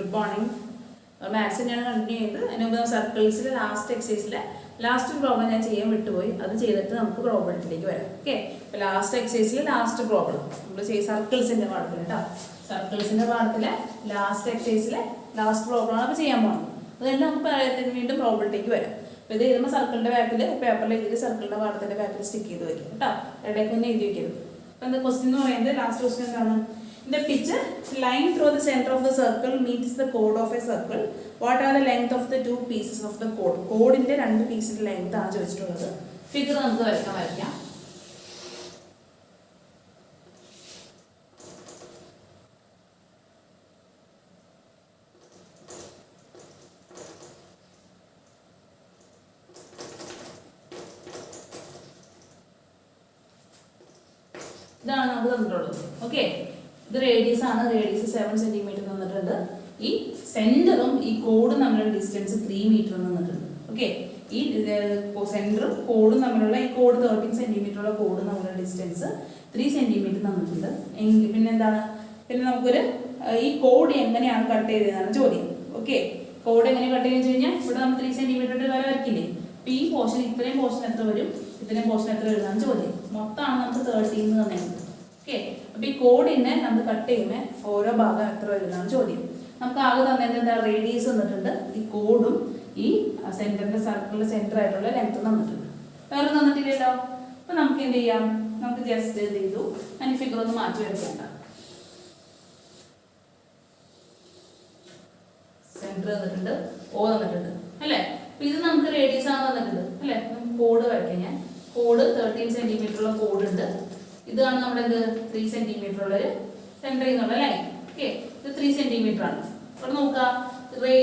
Good morning. Maths ഞാൻ continue ചെയ്ത് അതിനുമ്പോൾ സർക്കിൾസിൽ last എക്സസൈസിൽ last problem ഞാൻ ചെയ്യാൻ വിട്ടുപോയി. അത് ചെയ്തിട്ട് നമുക്ക് പ്രോബ്ലത്തിലേക്ക് വരാം. ഓക്കെ, അപ്പോൾ ലാസ്റ്റ് എക്സസൈസിൽ ലാസ്റ്റ് പ്രോബ്ലം നമ്മൾ ചെയ്യും സർക്കിൾസിൻ്റെ പാഠത്തിൽ കേട്ടോ. സർക്കിൾസിൻ്റെ പാഠത്തിലെ ലാസ്റ്റ് എക്സസൈസിലെ ലാസ്റ്റ് പ്രോബ്ലമാണ് അപ്പോൾ ചെയ്യാൻ പോകുന്നത്. അതെല്ലാം നമുക്ക് വീണ്ടും പ്രോബ്ലത്തിലേക്ക് വരാം. അപ്പോൾ ഇത് എഴുതുമ്പോൾ സർക്കിളിൻ്റെ ബാക്കിൽ പേപ്പറിൽ എഴുതി സർക്കിളിൻ്റെ പാഠത്തിൻ്റെ ബാക്കിൽ സ്റ്റിക്ക് ചെയ്ത് വയ്ക്കും കേട്ടോ. ഇടയ്ക്ക് ഒന്നും എഴുതി വയ്ക്കരുത്. അപ്പോൾ എന്താ ക്വസ്റ്റ്യൻ എന്ന് പറയുന്നത്, ലാസ്റ്റ് ക്വസ്റ്റ്യൻ എന്താണ്? In the picture, line through the center of the circle meets the chord of a circle. What are the length of the two pieces of the chord? Chord ന്റെ രണ്ട് പീസിന്റെ length ആണ് ചോദിച്ചിട്ടുള്ളത്. Figure നമുക്ക് വരയ്ക്കാം. ഇതാണ് നമുക്ക് തന്നിട്ടുള്ളത്. ഓക്കെ, ഇത് റേഡിയസ് ആണ്. റേഡിയസ് 7 സെന്റിമീറ്റർ തന്നിട്ടുണ്ട്. ഈ സെന്ററും ഈ കോഡും തമ്മിലുള്ള ഡിസ്റ്റൻസ് 3 മീറ്റർ തന്നിട്ടുണ്ട്. ഓക്കെ, ഈ സെന്ററും കോഡും തമ്മിലുള്ള ഈ കോഡ് 13 സെന്റിമീറ്റർ ഉള്ള കോഡും തമ്മിലുള്ള ഡിസ്റ്റൻസ് 3 സെന്റിമീറ്റർ തന്നിട്ടുണ്ട്. പിന്നെ എന്താണ്, പിന്നെ നമുക്കൊരു ഈ കോഡ് എങ്ങനെയാണ് കട്ട് ചെയ്തതെന്നാണ് ചോദ്യം. ഓക്കെ, കോഡ് എങ്ങനെ കട്ട് ചെയ്യുന്നത് കഴിഞ്ഞാൽ ഇവിടെ നമ്മൾ 3 സെന്റിമീറ്ററിന്റെ വര വരയ്ക്കില്ലേ. അപ്പോൾ ഈ പോർഷൻ ഇത്രയും പോർഷൻ എത്ര വരും, ഇത്രയും പോർഷൻ എത്ര വരും എന്നാണ് ചോദ്യം. മൊത്തമാണ് നമുക്ക് 13 തന്നെയാണ്. ഓക്കെ, അപ്പോൾ ഈ കോഡിനെ നമ്മൾ കട്ട് ചെയ്യുമ്പോൾ ഓരോ ഭാഗം എത്ര വരുന്നതാണ് ചോദ്യം. നമുക്ക് ആകെ തന്നത് എന്താ, റേഡിയസ് തന്നിട്ടുണ്ട്, ഈ കോഡും ഈ സെന്ററിന്റെ സർക്കിളിന്റെ സെന്റർ ആയിട്ടുള്ള ലെങ്ത് തന്നിട്ടുണ്ട്. വേറെ തന്നിട്ടില്ലല്ലോ. അപ്പോൾ നമുക്ക് എന്ത് ചെയ്യാം, നമുക്ക് ജസ്റ്റ് എന്ത് ചെയ്തു, അതിന് ഫിഗർ ഒന്ന് മാറ്റി വരയ്ക്കേണ്ട. സെന്റർ തന്നിട്ടുണ്ട്, ഓ തന്നിട്ടുണ്ട് അല്ലേ. അപ്പോൾ ഇത് നമുക്ക് റേഡിയസ് ആണ് തന്നിട്ടുണ്ട് അല്ലേ. നമുക്ക് കോഡ് വരയ്ക്കാം. ഞാൻ കോഡ് 13 സെന്റിമീറ്റർ ഉള്ള കോഡ് ഉണ്ട്. ഇതാണ് നമ്മുടെ 3 സെന്റിമീറ്റർ ഉള്ളൊരു സെന്ററിൽ നിന്നുള്ള ലൈൻ. ഓക്കെ, ഇത് 3 സെന്റിമീറ്റർ ആണ്. ഇവിടെ നോക്കുക,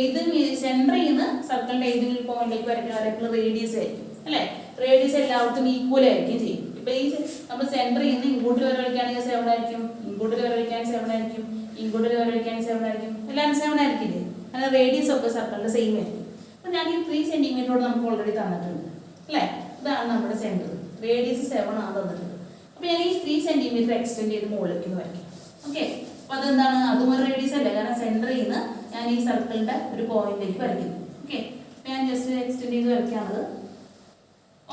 ഇത് സെന്ററിൽ നിന്ന് സർക്കിളിന്റെ ഏതെങ്കിലും പോയിന്റിലേക്ക് വരയ്ക്കുന്ന റേഡിയസ് ആയിരിക്കും അല്ലെ. റേഡിയസ് എല്ലാവർക്കും ഈക്വൽ ആയിരിക്കും ചെയ്യും. ഇപ്പൊ ഈ നമ്മൾ സെന്ററിൽ നിന്ന് ഇങ്ങോട്ട് വരെ വരയ്ക്കുകയാണെങ്കിൽ 7 ആയിരിക്കും, ഇങ്ങോട്ട് വരെ വരയ്ക്കുകയാണെങ്കിൽ 7 ആയിരിക്കും, ഇങ്ങോട്ട് വരെ വരയ്ക്കുകയാണെങ്കിൽ 7 ആയിരിക്കും, എല്ലാം 7 ആയിരിക്കില്ലേ. അങ്ങനെ റേഡിയസ് ഒക്കെ സർക്കിളിന്റെ സെയിം ആയിരിക്കും. അപ്പൊ ഞാൻ ഈ 3 സെന്റിമീറ്ററോട് നമുക്ക് ഓൾറെഡി തന്നിട്ടുണ്ട് അല്ലെ. ഇതാണ് നമ്മുടെ സെന്റർ, റേഡിയസ് 7 ആണ് തന്നിട്ടുണ്ട്. അപ്പോൾ ഞാൻ ഈ 3 സെന്റിമീറ്റർ എക്സ്റ്റെൻഡ് ചെയ്ത് മുകളിലേക്ക് വരയ്ക്കും. ഓക്കെ, അപ്പോൾ അതെന്താണ്, അതും ഒരു റേഡിയസ് അല്ലേ, കാരണം സെന്ററിൽ നിന്ന് ഞാൻ ഈ സർക്കിളിന്റെ ഒരു പോയിന്റിലേക്ക് വരയ്ക്കുന്നു. ഓക്കെ, ഞാൻ ജസ്റ്റ് എക്സ്റ്റെൻഡ് ചെയ്ത് വരയ്ക്കാണത്.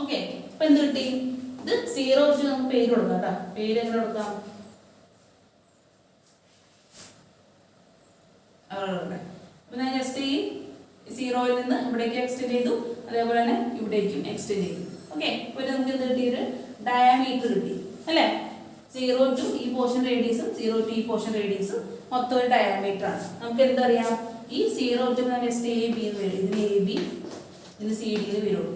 ഓക്കെ, അപ്പോൾ എന്ത് കിട്ടി, ഇത് 0 വെച്ച് നമുക്ക് പേര് കൊടുക്കാം കേട്ടോ. പേര് എങ്ങനെ കൊടുക്കാം, അപ്പോൾ ഞാൻ ജസ്റ്റ് ഈ 0യിൽ നിന്ന് ഇവിടേക്ക് എക്സ്റ്റെൻഡ് ചെയ്തു, അതേപോലെ തന്നെ ഇവിടേക്കും എക്സ്റ്റെൻഡ് ചെയ്തു. ഓക്കെ, അപ്പോൾ നമുക്ക് എന്ത് കിട്ടി, ഒരു ഡയമീറ്റർ കിട്ടി അല്ലേ. 0 to ഈ പോർഷൻ റേഡിയസും 0 to ഈ പോർഷൻ റേഡിയസും മൊത്തം ഒരു ഡയമീറ്റർ ആണ്. നമുക്ക് എന്തറിയാം, ഈ 0 to നെക്സ്റ്റ് എ ബി എന്ന് വരും, ഇതിന് എ ബി, ഇതിന് സി ഡി എന്ന് വരുള്ളൂ.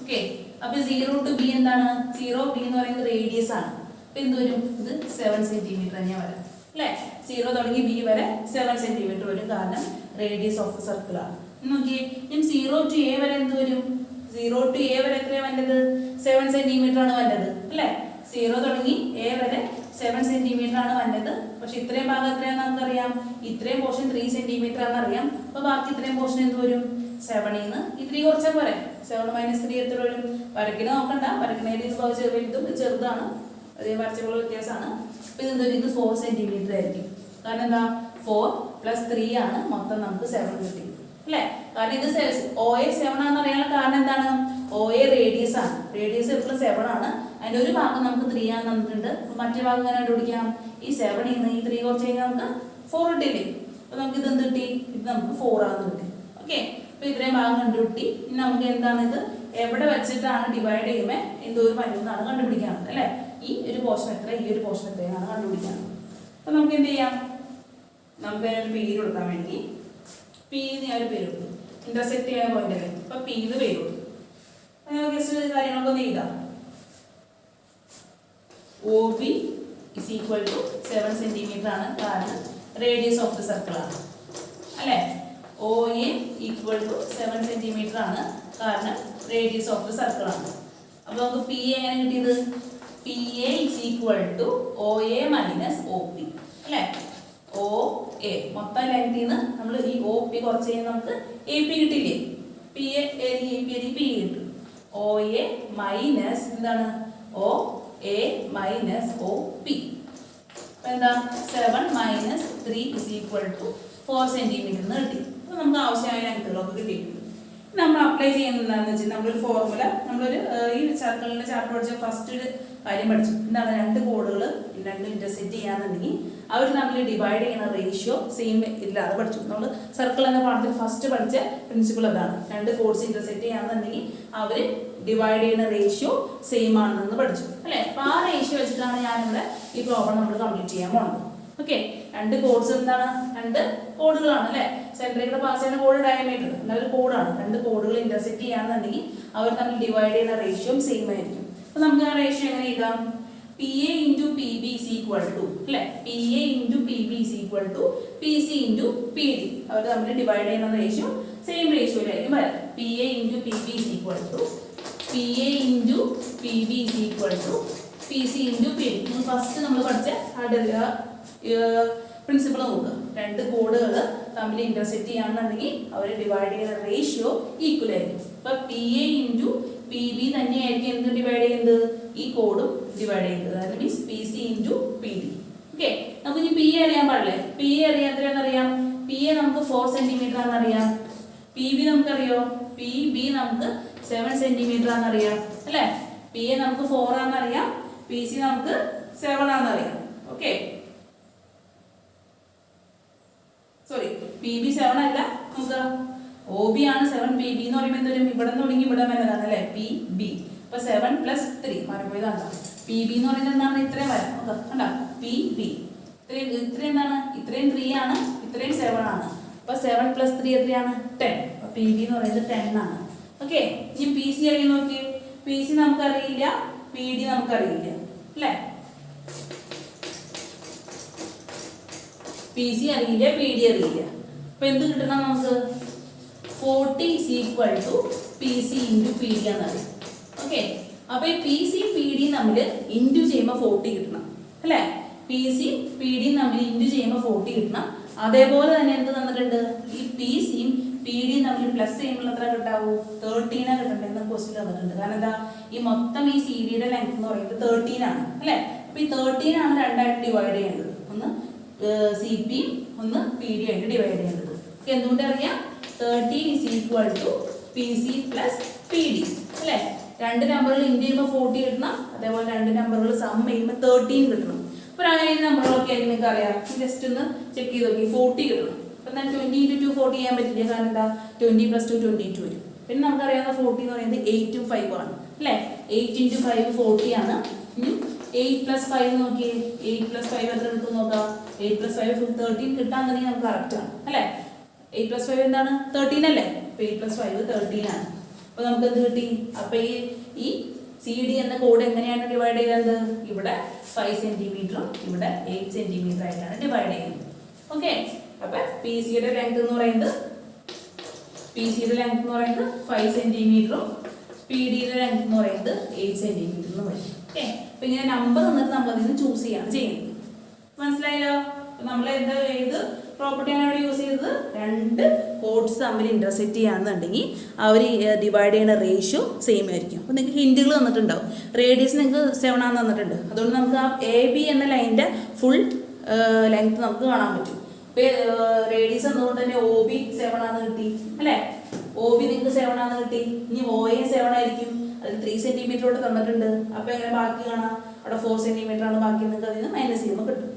ഓക്കെ, അപ്പോൾ 0 to ബി എന്താണ്, 0 ബി എന്ന് പറയുന്നത് റേഡിയസ് ആണ്. അപ്പോൾ എന്ത് വരും, ഇത് 7 സെന്റിമീറ്റർ തന്നെ വരാം അല്ലേ. 0 തുടങ്ങി ബി വരെ 7 സെന്റിമീറ്റർ വരും, കാരണം റേഡിയസ് ഓഫ് ദ സർക്കിൾ ആണ്. നോക്കിയേ, ഞാൻ 0 to എ വരെ എന്ത് വരും, 0 to എ വരെ എത്രയാണ് വേണ്ടത്, 7 സെന്റിമീറ്റർ ആണ് വേണ്ടത് അല്ലേ. 0 തുടങ്ങി എ വരെ 7 സെന്റിമീറ്റർ ആണ് വേണ്ടത്. പക്ഷെ ഇത്രയും ഭാഗം എത്രയാണെന്ന് നമുക്കറിയാം, ഇത്രയും പോർഷൻ 3 സെന്റിമീറ്റർ ആണെന്ന് അറിയാം. അപ്പോൾ ബാക്കി ഇത്രയും പോർഷൻ എന്ത് വരും, 7ൽ നിന്ന് ഈ 3 കുറച്ചാൽ പോരെ. 7 - 3 എത്ര വരും, വരയ്ക്കണ നോക്കണ്ട, വരയ്ക്കണേൽ ഇത് വലുതും ചെറുതാണ്, അതേ വരച്ചുള്ള വ്യത്യാസമാണ്. അപ്പോൾ ഇതെന്ത് വരും, ഇത് 4 സെന്റിമീറ്റർ ആയിരിക്കും. കാരണം എന്താ, 4 + 3 ആണ്, മൊത്തം നമുക്ക് 7 കിട്ടി അല്ലേ. കാരണം ഇത് OA 7 ആണെന്ന് അറിയാനുള്ള കാരണം എന്താണ്, OA റേഡിയസ് ആണ്, റേഡിയസ് എപ്പോഴും 7 ആണ്. അതിൻ്റെ ഒരു ഭാഗം നമുക്ക് 3 ആണ് തന്നിട്ടുണ്ട്. മറ്റേ ഭാഗം എങ്ങനെ കണ്ടുപിടിക്കാം, ഈ 7ൽ നിന്ന് ഈ 3 കുറച്ച് കഴിഞ്ഞാൽ നമുക്ക് 4 കിട്ടിയില്ലേ. അപ്പോൾ നമുക്ക് ഇത് എന്ത് കിട്ടി, ഇത് നമുക്ക് 4 ആണെന്ന് കിട്ടി. ഓക്കെ, അപ്പോൾ ഇത്രയും ഭാഗം കണ്ടുപിട്ടി. ഇനി നമുക്ക് എന്താണ്, ഇത് എവിടെ വെച്ചിട്ടാണ് ഡിവൈഡ് ചെയ്യുമ്പോൾ എന്തോരം വരുന്നതാണ് കണ്ടുപിടിക്കാനുള്ളത് അല്ലേ. ഈ ഒരു പോർഷൻ എത്ര, ഈ ഒരു പോർഷൻ എത്രയാണ് കണ്ടുപിടിക്കാനുള്ളത്. അപ്പോൾ നമുക്ക് എന്ത് ചെയ്യാം, നമുക്ക് അതിനൊരു പേര് കൊടുക്കാൻ വേണ്ടി പി എന്ന് ഞാൻ ഒരു പേര് കൊടുത്തു, ഇന്റർസെക്ട് ചെയ്യുന്ന പോയിന്റ് അല്ലേ. അപ്പോൾ പി എന്ന് പേര് കൊടുത്തു. ജസ്റ്റ് കാര്യങ്ങളൊക്കെ ഒന്ന് എഴുതാം. OB = 7 സെന്റിമീറ്റർ ആണ്, കാരണം റേഡിയസ് ഓഫ് ദ സർക്കിൾ ആണ് അല്ലേ. OA = 7 സെന്റിമീറ്റർ ആണ്, കാരണം റേഡിയസ് ഓഫ് ദ സർക്കിൾ ആണ്. അപ്പോൾ നമുക്ക് പി എങ്ങനെ കിട്ടിയത്, PA = OA - OP അല്ലേ. OA മൊത്തം ലെങ്തിൽ നിന്ന് നമ്മൾ ഈ OP കുറച്ച് കഴിഞ്ഞാൽ നമുക്ക് AP കിട്ടില്ലേ. PA AP കിട്ടും. OA മൈനസ് എന്താണ്, OA - OP. 7 - 3 = 4 സെന്റിമീറ്റർ എന്ന് കിട്ടി. അപ്പോൾ നമുക്ക് ആവശ്യമായ ലെങ്ത്തുകളൊക്കെ കിട്ടിയിട്ടുണ്ട്. നമ്മൾ അപ്ലൈ ചെയ്യുന്നത് എന്താണെന്ന് വെച്ചാൽ നമ്മളൊരു ഫോർമുല ഈ സർക്കിളിന്റെ ചാപ്റ്റർ പഠിച്ച ഫസ്റ്റ് ഒരു കാര്യം പഠിച്ചു. എന്താണ്? രണ്ട് കോഡുകൾ രണ്ടും ഇന്റർസെക്റ്റ് ചെയ്യാന്നുണ്ടെങ്കിൽ അവർ തമ്മിൽ ഡിവൈഡ് ചെയ്യുന്ന റേഷ്യോ സെയിം ഇല്ലാതെ പഠിച്ചു. നമ്മൾ സർക്കിൾ എന്ന പാഠത്തിൽ ഫസ്റ്റ് പഠിച്ച പ്രിൻസിപ്പിൾ അതാണ്. രണ്ട് കോഡ്സ് ഇന്റർസെക്റ്റ് ചെയ്യാന്നുണ്ടെങ്കിൽ അവർ ഡിവൈഡ് ചെയ്യുന്ന റേഷ്യോ സെയിം ആണെന്ന് പഠിച്ചു അല്ലേ? അപ്പോൾ ആ റേഷ്യോ വെച്ചിട്ടാണ് ഞാനിവിടെ ഈ പ്രോബ്ലം നമ്മൾ കംപ്ലീറ്റ് ചെയ്യാൻ പോകുന്നത്. ഓക്കെ, രണ്ട് കോഡ്സ് എന്താണ്? രണ്ട് കോഡുകളാണ് അല്ലേ? സെൻട്രിൽ കൂടെ പാസ് ചെയ്യുന്ന കോഡ് ഡയമീറ്റർ എന്നൊരു കോഡാണ്. രണ്ട് കോഡുകൾ ഇന്റർസെക്റ്റ് ചെയ്യാന്നുണ്ടെങ്കിൽ അവർ തമ്മിൽ ഡിവൈഡ് ചെയ്യുന്ന റേഷ്യോ സെയിം ആയിരിക്കും. അപ്പൊ നമുക്ക് ആ റേഷ്യോ എങ്ങനെ എഴുതാം? P A into P B is equal to അല്ലേ? P A into P B is equal to P C into P D. അവർ തമ്മിൽ ഡിവൈഡ് ചെയ്യുന്ന റേഷ്യോ സെയിം റേഷ്യോയിലായിരിക്കും വരാം. P A into P B is equal to P A into P B is equal to P C into P D. First നമ്മൾ പഠിച്ച principle നോക്കുക. രണ്ട് കോഡുകൾ തമ്മിൽ ഇന്റർസെക്റ്റ് ചെയ്യാന്നുണ്ടെങ്കിൽ അവർ ഡിവൈഡ് ചെയ്യുന്ന റേഷ്യോ ഈക്വൽ ആയിരിക്കും. അപ്പൊ P A into P B തന്നെയായിരിക്കും എന്ത് ഡിവൈഡ് ചെയ്യുന്നത്? ഈ കോഡും ഡിവൈഡ് ചെയ്യുന്നത്. അതായത് means P C into P D. Okay, നമുക്ക് ഇനി പി എ അറിയാൻ പാടില്ലേ? പി എ അറിയാത്തതെന്നറിയാം. പി എ നമുക്ക് 4 സെന്റിമീറ്റർ ആണെന്നറിയാം. പി ബി നമുക്കറിയോ? പി ബി നമുക്ക് 7 സെന്റിമീറ്റർ ആണെന്നറിയാം അല്ലേ? പി എ നമുക്ക് 4 ആണെന്നറിയാം. പി സി നമുക്ക് 7 ആണെന്നറിയാം. ഓക്കെ, സോറി, പി ബി 7 അല്ല, നമുക്ക് ഒ ബി ആണ് 7. പി ബി എന്ന് പറയുമ്പോൾ എന്തൊരു ഇവിടെ നിന്ന് തുടങ്ങി ഇവിടെ വന്നതാണ് അല്ലേ? P B. അപ്പൊ 7 + 3 മറന്നുപോയതാണ്. പി ബി എന്ന് പറയുന്നത് എന്താണ്? ഇത്രയും വരാം. ഓക്കെ, കണ്ടോ? പി ബി ഇത്രയും എന്താണ്? ഇത്രയും 3 ആണ്, ഇത്രയും 7 ആണ്. അപ്പൊ 7 + 3 എത്രയാണ്? 10. അപ്പൊ പി ബി എന്ന് പറയുന്നത് 10 ആണ്. ഓക്കെ, ഇനി പി സി അറിയാൻ നോക്കി. പി സി നമുക്കറിയില്ല, പി ഡി നമുക്കറിയില്ല അല്ലേ? പി സി അറിയില്ല, പി ഡി അറിയില്ല. അപ്പൊ എന്ത് കിട്ടണം നമുക്ക്? 40 is equal to P C into P D എന്നറിയാം. ഓക്കെ, അപ്പൊ ഈ പി സി പി ഡി തമ്മിൽ ഇൻറ്റു ചെയ്യുമ്പോൾ 40 കിട്ടണം അല്ലേ? പി സി പി ഡി തമ്മിൽ ഇൻറ്റു ചെയ്യുമ്പോൾ 40 കിട്ടണം. അതേപോലെ തന്നെ എന്ത് തന്നിട്ടുണ്ട്? ഈ പി സിയും പി ഡിയും തമ്മിൽ പ്ലസ് ചെയ്യുമ്പോൾ എത്ര കിട്ടാവൂ? 13 കിട്ടണ്ടെന്ന് ക്വസ്റ്റ്യൻ തന്നിട്ടുണ്ട്. കാരണം എന്താ? ഈ മൊത്തം ഈ സി ഡിയുടെ ലെങ്ത് എന്ന് പറയുന്നത് 13 ആണ് അല്ലേ? അപ്പൊ ഈ 13 ആണ് രണ്ടായിട്ട് ഡിവൈഡ് ചെയ്യേണ്ടത്. ഒന്ന് സി പി ഒന്ന് പി ഡി ആയിട്ട് ഡിവൈഡ് ചെയ്യേണ്ടത്. എന്തുകൊണ്ട് അറിയാം? 13 is equal to P C plus P D അല്ലേ? രണ്ട് നമ്പറുകൾ ഇൻറ്റു ചെയ്യുമ്പോൾ 40 കിട്ടണം. അതേപോലെ രണ്ട് നമ്പറുകൾ സം ചെയ്യുമ്പോൾ 13 കിട്ടണം. അപ്പോൾ അങ്ങനെ നമ്പറുകളൊക്കെ ആയിരിക്കും നിങ്ങൾക്ക് അറിയാം. ജസ്റ്റ് ഒന്ന് ചെക്ക് ചെയ്ത് നോക്കി. 40 കിട്ടണം. അപ്പം ഞാൻ 20 × 2 40 ചെയ്യാൻ പറ്റില്ല. കാരണം എന്താ? 20 + 2 22 വരും. പിന്നെ നമുക്കറിയാവുന്ന 40 എന്ന് പറയുന്നത് 8 ഉം 5 ആണ് അല്ലേ? 8 × 5 40 ആണ്. 8 + 5 നോക്കിയേ. 8 + 5 എത്ര കിട്ടും നോക്കാം. 8 + 5 13 കിട്ടാന്നുണ്ടെങ്കിൽ നമുക്ക് കറക്റ്റ് ആണ് അല്ലേ? 8 + 5 എന്താണ്? 13 അല്ലേ? അപ്പോൾ 8 + 5 13 ആണ്. അപ്പോൾ നമുക്ക് എന്ത് കിട്ടി? അപ്പോൾ ഈ സി ഡി എന്ന കോഡ് എങ്ങനെയാണ് ഡിവൈഡ് ചെയ്യുന്നത്? ഇവിടെ 5 സെന്റിമീറ്ററും ഇവിടെ 8 സെന്റിമീറ്റർ ആയിട്ടാണ് ഡിവൈഡ് ചെയ്യുന്നത്. ഓക്കെ, അപ്പോൾ പി സിയുടെ ലെങ്ത് എന്ന് പറയുന്നത് 5 സെന്റിമീറ്ററും പി ഡിയുടെ ലെങ്ത് എന്ന് പറയുന്നത് 8 സെന്റിമീറ്റർ എന്ന് പറയും. ഓക്കെ, അപ്പോൾ ഇങ്ങനെ നമ്പർ തന്നിട്ട് നമ്മൾ അതിന് ചൂസ് ചെയ്യാണ് ചെയ്യുന്നത്. മനസ്സിലായല്ലോ? നമ്മൾ എന്താ ഏത് പ്രോപ്പർട്ടിയാണ് ഇവിടെ യൂസ് ചെയ്തത്? രണ്ട് കോഡ്സ് തമ്മിൽ ഇന്റർസെക്റ്റ് ചെയ്യാന്നുണ്ടെങ്കിൽ അവർ ഡിവൈഡ് ചെയ്യുന്ന റേഷ്യോ സെയിം ആയിരിക്കും. അപ്പോൾ നിങ്ങൾക്ക് ഹിൻറ്റുകൾ തന്നിട്ടുണ്ടാവും. റേഡിയസ് നിങ്ങൾക്ക് 7 ആണെന്ന് തന്നിട്ടുണ്ട്. അതുകൊണ്ട് നമുക്ക് ആ എ ബി എന്ന ലൈനിൻ്റെ ഫുൾ ലെങ്ത് നമുക്ക് കാണാൻ പറ്റും. അപ്പോൾ റേഡിയസ് എന്നതുകൊണ്ട് തന്നെ ഒ ബി 7 ആണെന്ന് കിട്ടി അല്ലേ? ഒ ബി നിങ്ങൾക്ക് 7 ആണെന്ന് കിട്ടി. ഇനി ഒ എ 7 ആയിരിക്കും. അതിൽ 3 സെന്റിമീറ്ററോട്ട് തന്നിട്ടുണ്ട്. അപ്പോൾ എങ്ങനെ ബാക്കി കാണാം? അവിടെ 4 സെന്റിമീറ്റർ ആണ് ബാക്കി. നിങ്ങൾക്ക് അതിൽ നിന്ന് മൈനസ് ചെയ്യുമ്പോൾ കിട്ടും.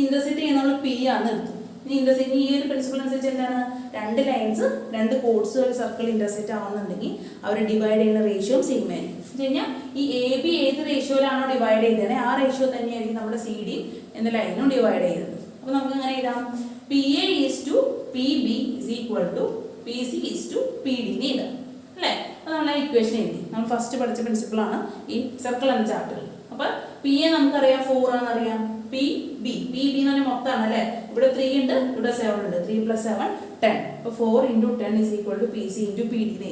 ഇന്റർസെക്റ്റ് ചെയ്യുന്ന പി ആണ് എടുത്തു. ഇന്റർസെക്റ്റ് ഈ ഒരു പ്രിൻസിപ്പിൾ അനുസരിച്ച് എന്താണ്? രണ്ട് ലൈൻസ് രണ്ട് കോഡ്സ് ഒരു സർക്കിൾ ഇന്റർസെക്റ്റ് ആവുന്നുണ്ടെങ്കിൽ അവർ ഡിവൈഡ് ചെയ്യുന്ന റേഷ്യോ സെയിം ആയിരിക്കും. എന്ന് കഴിഞ്ഞാൽ ഈ എ ബി ഏത് റേഷ്യോയിലാണോ ഡിവൈഡ് ചെയ്തത് ആ റേഷ്യോ തന്നെയായിരിക്കും നമ്മുടെ സി ഡി എന്ന ലൈനും ഡിവൈഡ് ചെയ്തത്. അപ്പോൾ നമുക്ക് എങ്ങനെ എഴുതാം? P A is to P B is equal to P C is to P D എന്ന് എഴുതാം അല്ലേ? അപ്പോൾ നമ്മൾ ആ ഇക്വേഷൻ എഴുതി. നമ്മൾ ഫസ്റ്റ് പഠിച്ച പ്രിൻസിപ്പിളാണ് ഈ സർക്കിൾ എന്ന ചാപ്റ്ററിൽ. അപ്പോൾ പി എ നമുക്കറിയാം 4 ആണെന്നറിയാം. പി ബി എന്ന് പറഞ്ഞാൽ മൊത്തമാണ് അല്ലേ? ഇവിടെ 3 ഉണ്ട്, ഇവിടെ 7 ഉണ്ട്. 3 + 7 10. അപ്പോൾ 4 × 10 is equal to P C into P D.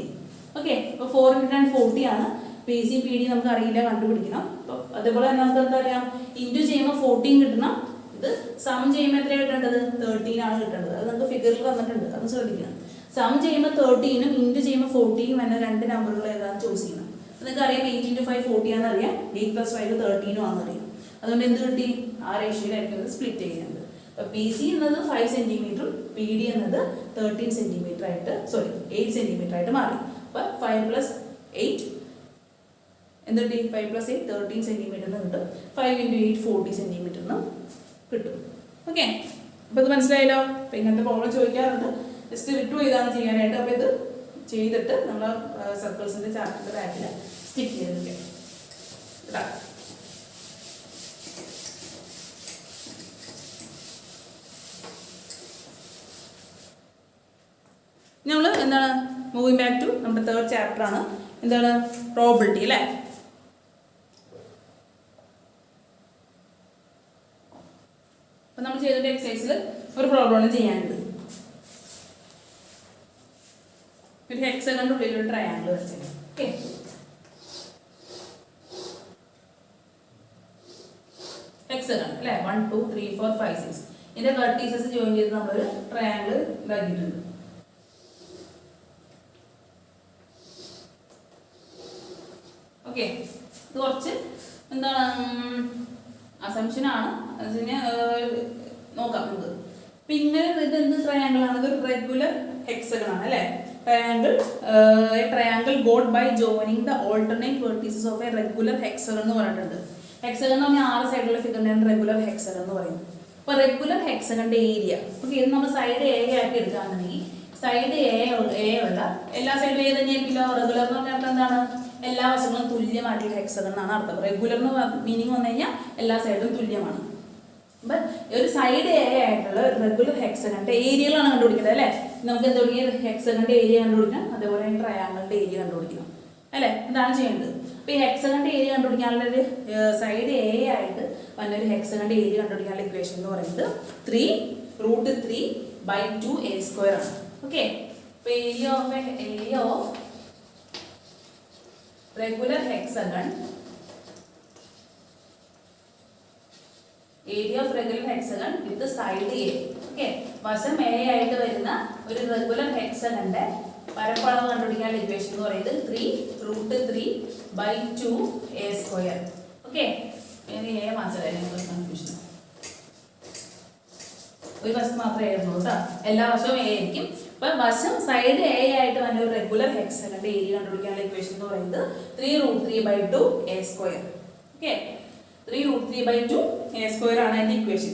Okay, അപ്പോൾ 4 × 10 40 ആണ്. പി സി പി ഡി നമുക്ക് അറിയില്ല, കണ്ടുപിടിക്കണം. അപ്പോൾ അതേപോലെ തന്നെ നമുക്ക് എന്താ അറിയാം? ഇൻറ്റു ചെയ്യുമ്പോൾ 14 കിട്ടണം. ഇത് സം ചെയ്യുമ്പോൾ എത്ര കിട്ടേണ്ടത്? 13 ആണ് കിട്ടേണ്ടത്. അത് നമുക്ക് ഫിഗറിൽ തന്നിട്ടുണ്ട്, അത് ശ്രദ്ധിക്കണം. സം ചെയ്യുമ്പോൾ 13 ഉം ഇൻറ്റു ചെയ്യുമ്പോൾ 14 എന്ന രണ്ട് നമ്പറുകൾ ഏതാണ് ചൂസ് ചെയ്യണം. നിങ്ങൾക്ക് അറിയാം 8 × 5 40 ആണെന്നറിയാം. 8 + 5 13 ആണെന്നറിയാം. അതുകൊണ്ട് എന്ത് കിട്ടി? ആ റേഷ്യോയിലായിരിക്കും സ്പ്ലിറ്റ് ചെയ്യുന്നത്. അപ്പോൾ പി സി എന്നത് 5 സെൻറ്റിമീറ്ററും പി ഡി എന്നത് 13 സെൻറ്റിമീറ്റർ ആയിട്ട് 8 സെൻറ്റിമീറ്റർ ആയിട്ട് മാറി. അപ്പോൾ 5 + 8 എന്നിട്ട് 5 + 8 13 സെൻറ്റിമീറ്ററിന് കിട്ടും. 5 × 8 40 സെൻറ്റിമീറ്ററിനും കിട്ടും. ഓക്കെ, അപ്പോൾ ഇത് മനസ്സിലായല്ലോ. അപ്പോൾ ഇങ്ങനത്തെ പ്രോബ്ലം ചോദിക്കാറുണ്ട്. ജസ്റ്റ് വിട്ടു ചെയ്താണ് ചെയ്യാനായിട്ട്. അപ്പോൾ ഇത് ചെയ്തിട്ട് നമ്മൾ സർക്കിൾസിൻ്റെ ചാർട്ടിൻ്റെ ബാക്കിൽ സ്റ്റിക്ക് ചെയ്തിരിക്കുക. നമ്മൾ എന്താണ് മൂവിങ് ബാക്ക് ടു നമ്മുടെ 3rd ചാപ്റ്റർ ആണ്. എന്താണ് പ്രോബിലിറ്റി അല്ലേ. അപ്പം നമ്മൾ ചെയ്തിട്ട് എക്സസൈസിൽ ഒരു പ്രോബ്ലമാണ് ചെയ്യാനുണ്ട്. ഒരു ഹെക്സഗണിൻ്റെ ഉള്ളിൽ ഒരു ട്രയാങ്കിൾ വെച്ചത്. ഓക്കെ, ഹെക്സഗൺ അല്ലേ. 1 2 3 4 5 6 ഇതിൻ്റെ വെർട്ടീസസ് ജോയിൻ ചെയ്ത് നമ്മളൊരു ട്രയാങ്കിൾ ഇതാക്കിയിട്ടുണ്ട്. ഓക്കെ, ഇത് കുറച്ച് എന്താണ് അസംഷനാണ്. നോക്കാം നമുക്ക്. പിന്നെ ഇത് എന്ത് ട്രയാങ്കിൾ ആണ്? ഇതൊരു റെഗുലർ ഹെക്സഗൺ ആണ് അല്ലേ. Triangle got by joining the alternate vertices of a regular hexagon എന്ന് പറഞ്ഞിട്ടുണ്ട്. ഹെക്സഗൺ എന്ന് പറഞ്ഞാൽ 6 സൈഡുള്ള ഫിഗറിനെയാണ് റെഗുലർ ഹെക്സഗൺ എന്ന് പറയുന്നത്. അപ്പോൾ റെഗുലർ ഹെക്സഗണിന്റെ ഏരിയ, ഓക്കെ, ഇത് നമ്മൾ സൈഡ് എ ആക്കി എടുക്കുകയാണെന്നുണ്ടെങ്കിൽ സൈഡ് എ ഉള്ള എല്ലാ സൈഡും ഏത് തന്നെയായിരിക്കില്ല. റെഗുലർ എന്ന് പറഞ്ഞാൽ എന്താണ്? എല്ലാ വശങ്ങളും തുല്യമായിട്ടുള്ള ഹെക്സഗൺ എന്നാണ് അർത്ഥം. റെഗുലർ എന്ന് മീനിങ് വന്നു കഴിഞ്ഞാൽ എല്ലാ സൈഡും തുല്യമാണ്. അപ്പം ഒരു സൈഡ് എ ആയിട്ടുള്ള റെഗുലർ ഹെക്സഗണിന്റെ ഏരിയകളാണ് കണ്ടുപിടിക്കുന്നത് അല്ലേ. നമുക്ക് എന്താ പറയുക? ഹെക്സഗണിന്റെ ഏരിയ കണ്ടുപിടിക്കണം, അതേപോലെ ട്രയാങ്കിളിന്റെ ഏരിയ കണ്ടുപിടിക്കണം അല്ലേ. ഇതാണ് ചെയ്യേണ്ടത്. അപ്പോൾ ഈ ഹെക്സഗണിന്റെ ഏരിയ കണ്ടുപിടിക്കാനുള്ള ഒരു സൈഡ് എ ആയിട്ട് വന്ന ഒരു ഹെക്സഗണിന്റെ ഏരിയ കണ്ടുപിടിക്കാനുള്ള ഇക്വേഷൻ എന്ന് പറയുന്നത് 3√3/2a² ആണ്. ഓക്കെ, അപ്പോൾ area of regular hexagon, area of regular hexagon with the side A. Okay, വശം A ആയിട്ട് വരുന്ന ഒരു റെഗുലർ ഹെക്സഗണിന്റെ പരപ്പളവ് കണ്ടുപിടിക്കാനുള്ള ഇക്വേഷൻ എന്ന് പറയുന്നത് 3√3/2a². ഓക്കെ, ഇനി A മാത്രമേ കൺഫ്യൂഷൻ, ഒരു വശം മാത്രമേ ആയിരുന്നു കേട്ടോ. എല്ലാ വശവും A ആയിരിക്കും. അപ്പം വശം സൈഡ് എ ആയിട്ട് വന്ന ഒരു റെഗുലർ ഹെക്സഗണിന്റെ ഏരിയ കണ്ടുപിടിക്കാനുള്ള ഇക്വേഷൻ എന്ന് പറയുന്നത് 3√3/2a². ഓക്കെ, 3√3/2a² ആണ് അതിന്റെ ഇക്വേഷൻ.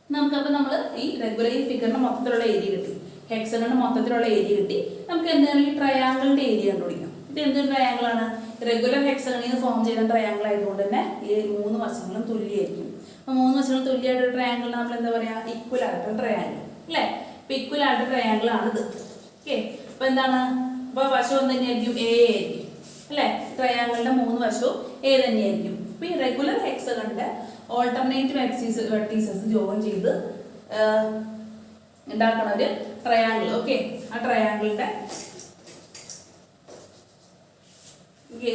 നമുക്കപ്പോൾ നമ്മൾ ഈ റെഗുലർ ഫിഗറിന് മൊത്തത്തിലുള്ള ഏരിയ കിട്ടി, ഹെക്സഗണിന് മൊത്തത്തിലുള്ള ഏരിയ കിട്ടി. നമുക്ക് എന്താണ് ഈ ട്രയാങ്കിളിന്റെ ഏരിയ കണ്ടുപിടിക്കാം. ഇത് എന്തൊരു ട്രയാങ്കിൾ ആണ്? റെഗുലർ ഹെക്സഗണിൽ നിന്ന് ഫോം ചെയ്ത ട്രയാങ്കിൾ ആയതുകൊണ്ട് തന്നെ ഈ 3 വശങ്ങളും തുല്യമായിരിക്കും. അപ്പോൾ 3 വശങ്ങളും തുല്യമായിട്ടൊരു ട്രയാങ്കിളിന് നമ്മൾ എന്താ പറയുക? ഈക്വൽ ആയിട്ടുള്ള ട്രയാങ്കിൾ അല്ലേ. ഈക്വൽ ആയിട്ട് ട്രയാങ്കിൾ ആണിത്. ഓക്കെ, അപ്പോൾ എന്താണ്? അപ്പോൾ വശം ഒന്ന് തന്നെയായിരിക്കും, എ ആയിരിക്കും അല്ലേ. ട്രയാങ്കിളിന്റെ 3 വശവും എ തന്നെയായിരിക്കും. അപ്പോൾ ഈ റെഗുലർ ഹെക്സഗണിന്റെ ഓൾട്ടർനേറ്റ് വെർട്ടീസസ് ജോയിൻ ചെയ്ത് ഉണ്ടാക്കണ ഒരു ട്രയാങ്കിൾ. ഓക്കെ, ആ ട്രയാങ്കിളിന്റെ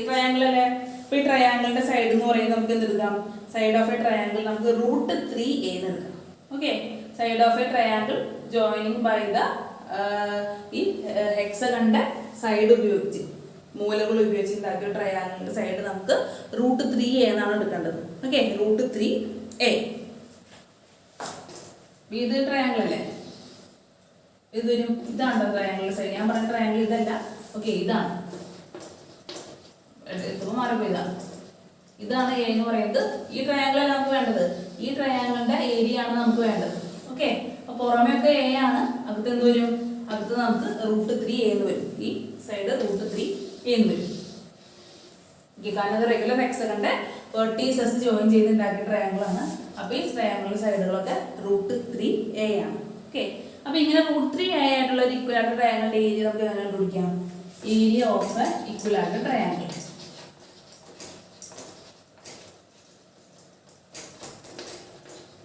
ട്രയാങ്കിൾ അല്ലേ. അപ്പോൾ ഈ ട്രയാങ്കിളിന്റെ സൈഡ് എന്ന് പറയുന്നത് നമുക്ക് എന്തെടുക്കാം? സൈഡ് ഓഫ് എ ട്രയാങ്കിൾ നമുക്ക് √3a എന്ന് എടുക്കാം. Okay, side of a triangle joining by the ഈ ഹെക്സഗണിന്റെ സൈഡ് ഉപയോഗിച്ച്, മൂലകൾ ഉപയോഗിച്ച് ഉണ്ടാക്കിയ ട്രയാങ്കിളിന്റെ സൈഡ് നമുക്ക് √3a എന്നാണ് എടുക്കേണ്ടത്. Okay, √3a. ഇത് ട്രയാങ്കിൾ അല്ലേ. ഇതാണ് ട്രയാങ്കിളിന്റെ സൈഡ്. ഞാൻ പറഞ്ഞ ട്രയാങ്കിൾ ഇതല്ല. ഓക്കെ, ഇതാണ് മാറിപ്പോ. ഇതാണ് എ എന്ന് പറയുന്നത്. ഈ ട്രയാങ്കിളാണ് നമുക്ക് വേണ്ടത്. ഈ ട്രയാങ്കിളിന്റെ ഏരിയ ആണ് നമുക്ക് വേണ്ടത്. ഓക്കെ, അപ്പൊ പുറമെ ഒക്കെ എ ആണ്, അകത്ത് എന്ത് വരും? അകത്ത് നമുക്ക് √3a എന്ന് വരും. ഈ സൈഡ് √3a എന്ന് വരും. കാരണം ഇത് റെഗുലർ ഹെക്സഗണിന്റെ വെർട്ടീസസ് ജോയിൻ ചെയ്ത് ഉണ്ടാക്കിയ ട്രയാങ്കിൾ ആണ്. അപ്പൊ ഈ ട്രയാങ്കിളിന്റെ സൈഡുകളൊക്കെ √3a ആണ്. ഓക്കെ, അപ്പൊ ഇങ്ങനെ √3a ആയിട്ടുള്ള ഒരു ഈക്വൽ ആയിട്ട് ട്രയാങ്കിളിന്റെ ഏരിയ നമുക്ക് എങ്ങനെ കണ്ടുപിടിക്കാം? ഏരിയ ഓഫ് ഈക്വൽ ആയിട്ട് ട്രയാങ്കിൾ.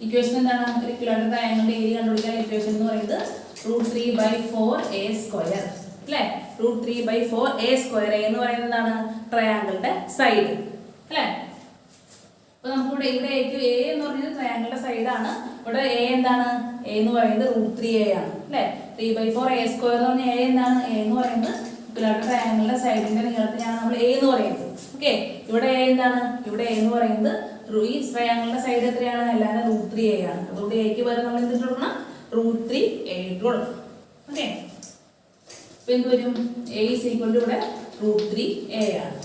ഇക്വേഷൻ എന്താണ്? ഈക്വൽ ട്രയാങ്കിളിന്റെ ഏരിയ കണ്ടുപിടിക്കാൻ ഇക്വേഷൻ എന്ന് പറയുന്നത് √3/4a² അല്ലേ. √3/4a² എന്ന് പറയുന്നത് എന്താണ്? ട്രയാങ്കിളിന്റെ സൈഡ് അല്ലേ. അപ്പൊ നമുക്കിവിടെ ഇവിടെ എ എന്ന് പറയുന്നത് ട്രയാങ്കിളിന്റെ സൈഡാണ്. ഇവിടെ എ എന്താണ്? എ എന്ന് പറയുന്നത് √3a ആണ് അല്ലേ. 3/4a² എന്ന് പറഞ്ഞാൽ എ എന്താണ്? എ എന്ന് പറയുന്നത് ട്രയാങ്കിളിന്റെ സൈഡിന്റെ നീളത്തിനാണ് നമ്മൾ എ എന്ന് പറയുന്നത്. ഓക്കെ, ഇവിടെ എ എന്താണ്? ഇവിടെ എ എന്ന് പറയുന്നത് ഈ ട്രയാങ്കിളിന്റെ സൈഡ് എത്രയാണ്? എല്ലാവരും √3a ആണ്. അതുകൊണ്ട് എക്ക് പകരം നമ്മൾ എന്തിട്ട് കൊടുക്കണം? √3a ഇട്ട് കൊടുക്കണം. ഓക്കെ, അപ്പൊ എന്ത് വരും? a = ഇവിടെ √3a ആണ്.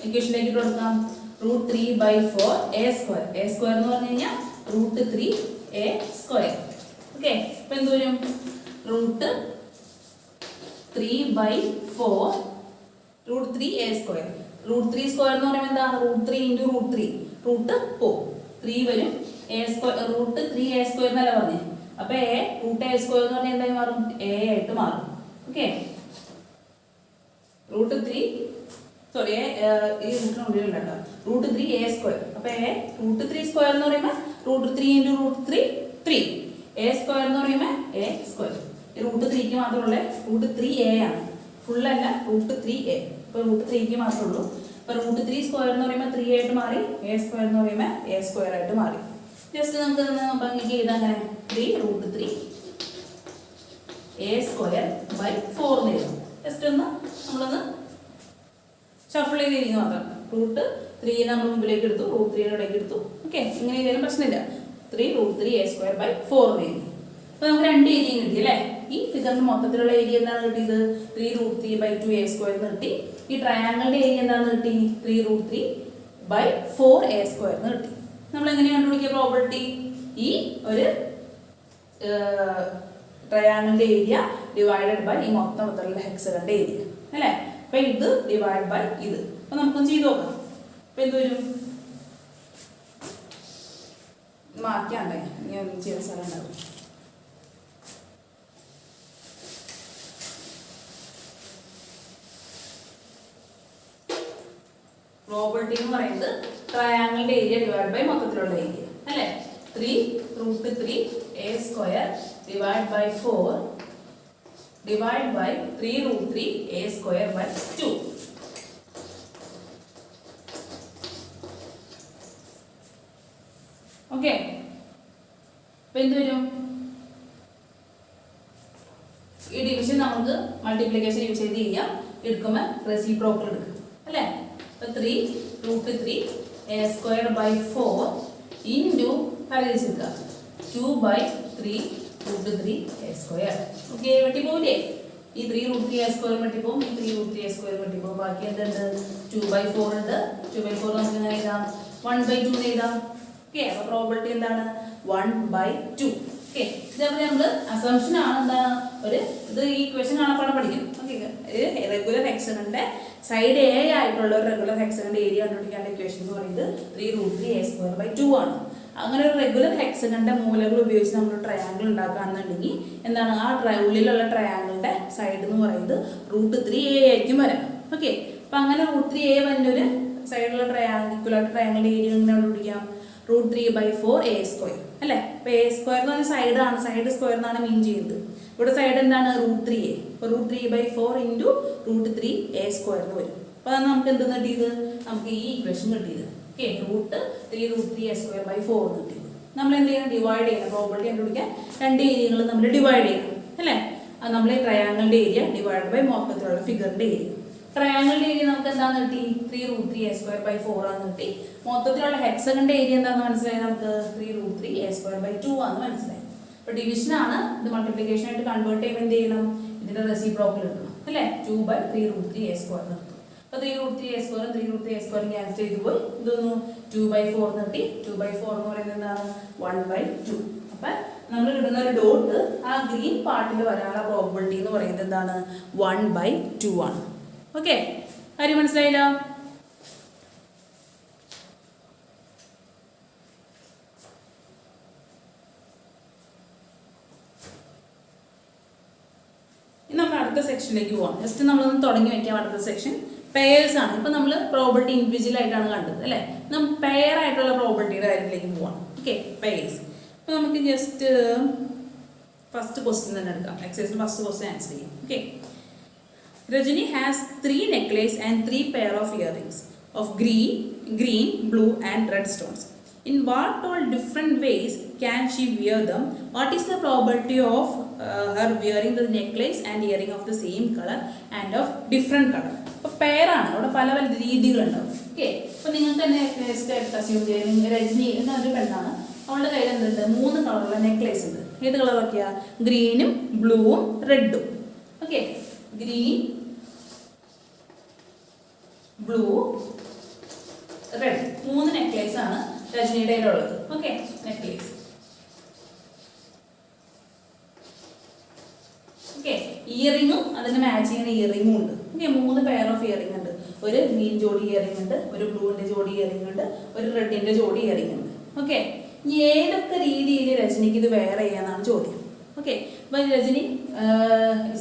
ഇക്വേഷനിലേക്ക് ഇട്ട് കൊടുക്കാം. √3/4 a². a² എന്ന് പറഞ്ഞു കഴിഞ്ഞാൽ √3a². ഓക്കെ, അപ്പൊ എന്ത് വരും? √3/4 √3a². √3² എന്ന് പറയുമ്പോൾ എന്താ? √3 × √3 റൂട്ട് പോവും, 3 വരും. √3a² എന്നല്ല പറഞ്ഞേ. അപ്പൊ √a² എന്ന് പറഞ്ഞാൽ എന്തായി മാറും? a ആയിട്ട് മാറും. ഓക്കെ, √3 സോറി ഈ റൂട്ടിനുള്ളിലുണ്ടോ? √3a². അപ്പൊ √3² എന്ന് പറയുമ്പോൾ √3 × √3 3. a² എന്ന് പറയുമ്പോൾ a². ഈ √3ക്ക് മാത്രമുള്ള √3a ആണ്, ഫുൾ അല്ല, √3a. ഇപ്പൊ √3ക്ക് മാത്രമേ ഉള്ളൂ. അപ്പൊ √3² എന്ന് പറയുമ്പോൾ 3 ആയിട്ട് മാറി, a² എന്ന് പറയുമ്പോൾ a² ആയിട്ട് മാറി. ജസ്റ്റ് നമുക്ക് ഭംഗിക്ക് ചെയ്താൽ അങ്ങനെ 3√3 a²/4 എന്ന് എഴുതാം. ജസ്റ്റ് ഒന്ന് നമ്മളൊന്ന് ഷഫിൾ ചെയ്ത് കഴിഞ്ഞ് മാത്രം. √3 നമ്മൾ മുമ്പിലേക്ക് എടുത്തു, √3 ഇടയ്ക്ക് എടുത്തു. ഓക്കെ, ഇങ്ങനെ ചെയ്താലും പ്രശ്നമില്ല. 3√3 a²/4 എന്ന് എഴുതി. അപ്പൊ നമുക്ക് 2 ഏരിയയും കിട്ടി അല്ലേ? ഈ ഫിഗറിന് മൊത്തത്തിലുള്ള ഏരിയ എന്താണ് കിട്ടിയത്? 3√3/2 a² എന്ന് കിട്ടി. ഈ ട്രയാങ്കിളിന്റെ ഏരിയ എന്താണെന്ന് കിട്ടി? 3√3/4 a² എന്ന് കിട്ടി. നമ്മൾ എങ്ങനെ കണ്ടുപിടിക്കുക പ്രോബബിലിറ്റി? ഈ ഒരു ട്രയാങ്കിളിന്റെ ഏരിയ ഡിവൈഡഡ് ബൈ ഈ മൊത്തത്തിലുള്ള ഹെക്സഗണിന്റെ ഏരിയ അല്ലേ? അപ്പൊ ഇത് ഡിവൈഡ് ബൈ ഇത്. അപ്പൊ നമുക്കൊന്ന് ചെയ്ത് നോക്കാം. അപ്പൊ എന്ത് വരും? മാറ്റാണ്ടേ ഞാൻ ചെയ്ത സ്ഥലം ഉണ്ടാവും. പ്രോബബിലിറ്റി എന്ന് പറയുന്നത് ട്രയാങ്കിളിന്റെ ഏരിയ ഡിവൈഡ് ബൈ മൊത്തത്തിലുള്ള ഏരിയ അല്ലേ? 3√3a² divide by 4 divide by 3√3a²/2. Okay, അപ്പൊ എന്ത് വരും? ഈ ഡിവിഷൻ നമുക്ക് മൾട്ടിപ്ലിക്കേഷൻ യൂസ് ചെയ്ത് ചെയ്യാം. എടുക്കുമ്പോൾ റെസിപ്രോക്കൽ എടുക്കും അല്ലേ? 3√3a²/4 into ഹരിച്ചിരിക്കുക 2/3√3a². ഓക്കെ, വെട്ടി പോകില്ലേ? ഈ 3√3a² വെട്ടി പോകും, ഈ 3√3a² വെട്ടി പോകും. ബാക്കി എന്തുണ്ട്? 2/4 ഉണ്ട്. 2/4 നമുക്ക് എങ്ങനെ എഴുതാം? 1/2 എഴുതാം. ഓക്കെ, അപ്പൊ പ്രോബബിലിറ്റി എന്താണ്? 1/2. ഓക്കെ, ഇതേപോലെ നമ്മൾ അസംഷൻ ആണ് എന്താണ് ഇത് ഈ ഇക്വേഷൻ കാണാപ്പാടെ പഠിക്കും. ഓക്കെ, റെഗുലർ ഹെക്സഗണിന്റെ സൈഡ് എ ആയിട്ടുള്ള ഒരു റെഗുലർ ഹെക്സഗണിന്റെ ഏരിയ കണ്ടുപിടിക്കാനുള്ള ഇക്വേഷൻ എന്ന് പറയുന്നത് 3√3a²/2 ആണ്. അങ്ങനെ ഒരു റെഗുലർ ഹെക്സഗണിന്റെ മൂലകൾ ഉപയോഗിച്ച് നമ്മൾ ട്രയാങ്കിൾ ഉണ്ടാക്കുകയാണെന്നുണ്ടെങ്കിൽ എന്താണ്? ആ ഉള്ളിലുള്ള ട്രയാങ്കിളിന്റെ സൈഡ് എന്ന് പറയുന്നത് √3a ആയിരിക്കും വരാം. ഓക്കെ, അപ്പൊ അങ്ങനെ √3a വരുന്ന ഒരു സൈഡിലുള്ള ട്രയാങ്കിളിന്റെ ഏരിയ എങ്ങനെ കണ്ടുപിടിക്കാം? √3/4 a² അല്ലേ? അപ്പൊ a² എന്ന് പറഞ്ഞ സൈഡാണ്, സൈഡ് സ്ക്വയർ എന്നാണ് മീൻ ചെയ്യുന്നത്. ഇവിടെ സൈഡ് എന്താണ്? √3a. അപ്പൊ √3/4 × √3a² എന്ന് വരും. അപ്പൊ നമുക്ക് എന്തെന്ന് കിട്ടിയത്? നമുക്ക് ഈ ഇക്വേഷൻ കിട്ടിയത്. ഓക്കെ, √3√3a²/4 എന്ന് കിട്ടിയത്. നമ്മൾ എന്ത് ചെയ്യണം? ഡിവൈഡ് ചെയ്യണം. പ്രോബബിലിറ്റി കണ്ടുപിടിക്കാൻ 2 ഏരിയകൾ നമ്മൾ ഡിവൈഡ് ചെയ്യണം അല്ലേ? അത് നമ്മൾ ട്രയാങ്കിളിന്റെ ഏരിയ ഡിവൈഡ് ബൈ മൊത്തത്തിലുള്ള ഫിഗറിന്റെ ഏരിയ. ട്രയാങ്കിളിന്റെ ഏരിയ നമുക്ക് എന്താന്ന് കിട്ടി? 3√3a²/4 ആണെന്ന് കിട്ടി. മൊത്തത്തിലുള്ള ഹെക്സഗണിന്റെ ഏരിയ എന്താണെന്ന് മനസ്സിലായി നമുക്ക്? 3√3a²/2 ആണെന്ന് മനസ്സിലായി. അപ്പൊ ഡിവിഷൻ ആണ്. ഇത് മൾട്ടിപ്ലിക്കേഷൻ ആയിട്ട് കൺവേർട്ട് ചെയ്യുമ്പോൾ എന്ത് ചെയ്യണം? ഇതിന്റെ റെസിപ്രോക്കൽ എടുക്കണം അല്ലേ? 2/3√3a² എന്ന് കിട്ടും. അപ്പൊ 3√3a² 3√3a² ക്യാൻസൽ ചെയ്ത് പോയി. ഇതൊന്ന് 2/4 എന്ന് കിട്ടി. 2/4 എന്ന് പറയുന്നത് എന്താണ്? 1/2. അപ്പൊ നമ്മൾ കിട്ടുന്ന ഒരു ഡോട്ട് ആ ഗ്രീൻ പാർട്ടിൽ വരാനുള്ള പ്രോബബിലിറ്റി എന്ന് പറയുന്നത് എന്താണ്? 1/2 ആണ്. ഓക്കെ, കാര്യം മനസ്സിലായില്ല? നമ്മൾ അടുത്ത സെക്ഷനിലേക്ക് പോകാം. ജസ്റ്റ് നമ്മളൊന്ന് തുടങ്ങി വെക്കാം. അടുത്ത സെക്ഷൻ പെയേഴ്സ് ആണ്. ഇപ്പൊ നമ്മൾ പ്രോബബിലിറ്റി ഇൻഡിവിജ്വൽ ആയിട്ടാണ് കണ്ടത് അല്ലേ? നമ്മൾ പെയർ ആയിട്ടുള്ള പ്രോബബിലിറ്റിയുടെ കാര്യത്തിലേക്ക് പോവാം. Okay, pairs. അപ്പൊ നമുക്ക് ജസ്റ്റ് ഫസ്റ്റ് ക്വസ്റ്റ്യൻ തന്നെ എടുക്കാം. എക്സസൈസിന് ഫസ്റ്റ് ക്വസ്റ്റ്യൻ ആൻസർ ചെയ്യാം. Okay, Rajini has 3 necklaces and 3 pair of earrings of green, blue and red stones. In what all different ways can she wear them? What is the probability of her wearing the necklace and earring of the same color and of different color? അപ്പോൾ പെയറാണ്. അവിടെ പല പല രീതികളുണ്ടാവും. Okay, അപ്പൊ നിങ്ങൾക്ക് തന്നെ assume ചെയ്യാം രജനി എന്നൊരു പെണ്ണാണ്. അവളുടെ കയ്യിൽ എന്തുണ്ട്? 3 കളറുള്ള നെക്ലേസ് ഉണ്ട്. ഏത് കളറൊക്കെയാ? ഗ്രീനും ബ്ലൂവും റെഡും. Okay, green, blue, red 3 necklace ആണ് രജനിയുടെ കയ്യിലുള്ളത്. Okay, necklace. ഓക്കെ, ഇയറിങ്ങും അതിന് മാച്ച് ചെയ്യുന്ന ഇയറിങ്ങും ഉണ്ട്. ഓക്കെ, 3 പെയർ ഓഫ് ഇയറിംഗ് ഉണ്ട്. ഒരു ഗ്രീൻ ജോഡി ഇയറിംഗ് ഉണ്ട്, ഒരു ബ്ലൂവിന്റെ ജോഡി ഇയറിംഗ് ഉണ്ട്, ഒരു റെഡിന്റെ ജോഡി ഇയറിംഗ് ഉണ്ട്. ഓക്കെ, ഇനി ഏതൊക്കെ രീതിയിൽ രജനിക്ക് ഇത് വെയർ ചെയ്യാന്നാണ് ചോദ്യം. ഓക്കെ, അപ്പൊ രജനി